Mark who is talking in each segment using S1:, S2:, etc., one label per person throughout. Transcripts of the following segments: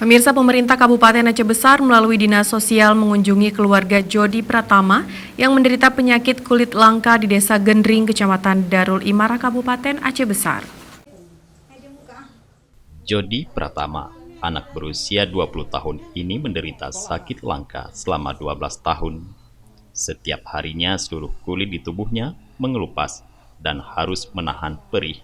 S1: Pemirsa, pemerintah Kabupaten Aceh Besar melalui Dinas Sosial mengunjungi keluarga Jody Pratama yang menderita penyakit kulit langka di Desa Gendring, Kecamatan Darul Imara, Kabupaten Aceh Besar.
S2: Jody Pratama, anak berusia 20 tahun ini menderita sakit langka selama 12 tahun. Setiap harinya seluruh kulit di tubuhnya mengelupas dan harus menahan perih.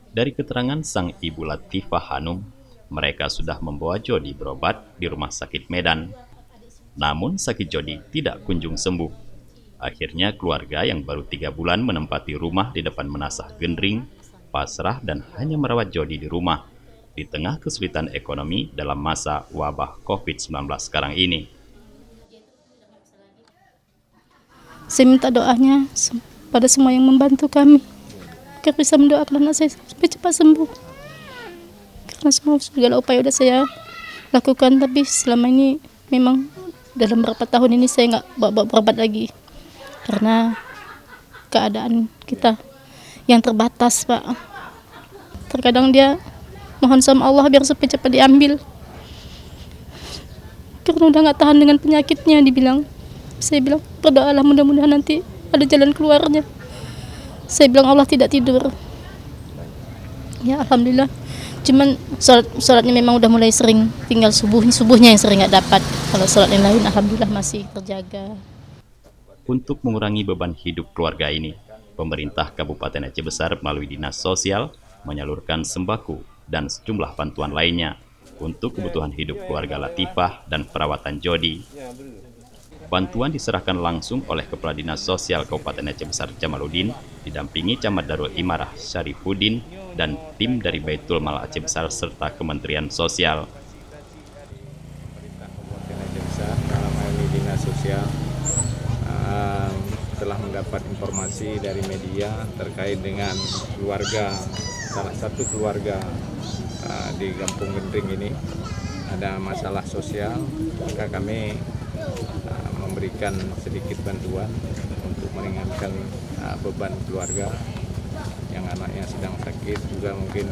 S2: Dari keterangan sang ibu Latifah Hanum, mereka sudah membawa Jody berobat di Rumah Sakit Medan. Namun sakit Jody tidak kunjung sembuh. Akhirnya keluarga yang baru 3 bulan menempati rumah di depan Menasah Gendring, pasrah dan hanya merawat Jody di rumah, di tengah kesulitan ekonomi dalam masa wabah COVID-19 sekarang ini.
S3: Saya minta doanya pada semua yang membantu kami, agar bisa mendoakan anak saya supaya cepat sembuh. Karena semua segala upaya sudah saya lakukan, tapi selama ini memang dalam beberapa tahun ini saya nggak berobat lagi. Karena keadaan kita yang terbatas, Pak. Terkadang dia mohon sama Allah biar supaya cepat diambil. Karena udah nggak tahan dengan penyakitnya, dibilang. Saya bilang, berdoalah mudah-mudahan nanti ada jalan keluarnya. Saya bilang Allah tidak tidur. Ya Alhamdulillah. Cuman sholatnya memang udah mulai sering, tinggal subuhnya yang sering nggak dapat. Kalau sholat yang lain Alhamdulillah masih terjaga.
S2: Untuk mengurangi beban hidup keluarga ini, pemerintah Kabupaten Aceh Besar melalui Dinas Sosial menyalurkan sembako dan sejumlah bantuan lainnya untuk kebutuhan hidup keluarga Latifah dan perawatan Jody. Bantuan diserahkan langsung oleh Kepala Dinas Sosial Kabupaten Aceh Besar Jamaluddin, didampingi Camat Darul Imarah Syarifuddin, dan tim dari Baitul Mal Aceh Besar serta Kementerian Sosial.
S4: Pemerintah Kabupaten Aceh Besar dalam hal ini Dinas Sosial telah mendapat informasi dari media terkait dengan keluarga, salah satu keluarga di Kampung Gendring ini ada masalah sosial, maka kami memberikan sedikit bantuan untuk meringankan beban keluarga yang anaknya sedang sakit, juga mungkin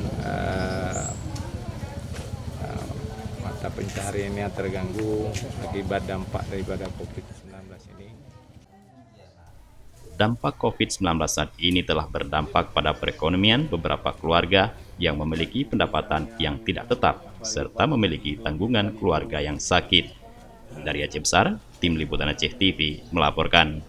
S4: mata pencahariannya terganggu akibat dampak daripada COVID-19 ini.
S2: Dampak COVID-19 saat ini telah berdampak pada perekonomian beberapa keluarga yang memiliki pendapatan yang tidak tetap, serta memiliki tanggungan keluarga yang sakit. Dari Aceh Besar, Tim Liputan Aceh TV melaporkan.